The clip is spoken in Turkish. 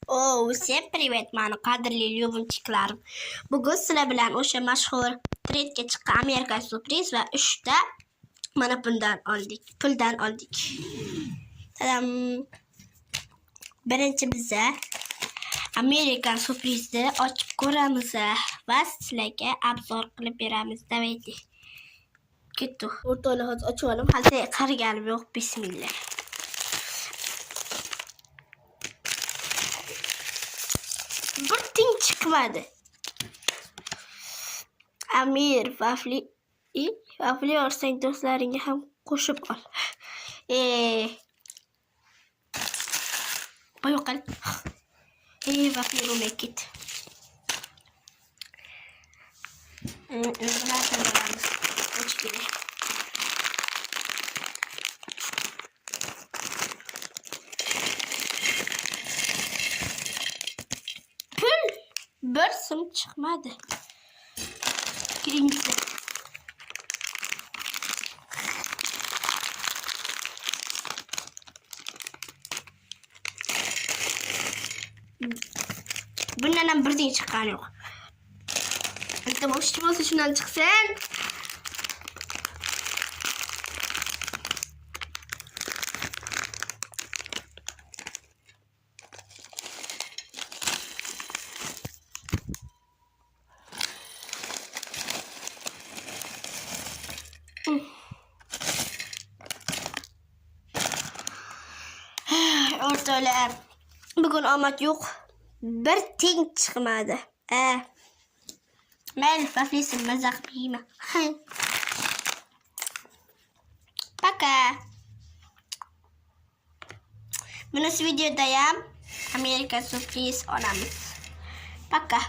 Всем привет, mani qadrli lyubimchiklarim. Bugun sizlar bilan o'sha mashhur trendga chiqqan Amerika surpriz va 3 ta mana bundan oldik. Puldan oldik. Tadam. Birinchimizni Amerika surprizni ochib ko'ramiz va sizlarga obzor qilib beramiz. Davaydi. Ketdi. O'rtani hozir ochib olam. Hali qariganim yo'q. Bismillah. Bir ting çıkmadı. Amir vafli olsang do'stlaringga ham qo'shib ol. Boyoqal. Vafli olmay ket. Bir sım çıkmadı. Birincisi. Bundan bir şey çıkan yok. Tamam, işte olsa şundan çıksın. Ortalar. Bugün amat yok. Bir ting çıkmadı. Ben vaflisin mazak biyime. Paka. Bunun videodayım. Amerika sürpriz olamaz. Paka.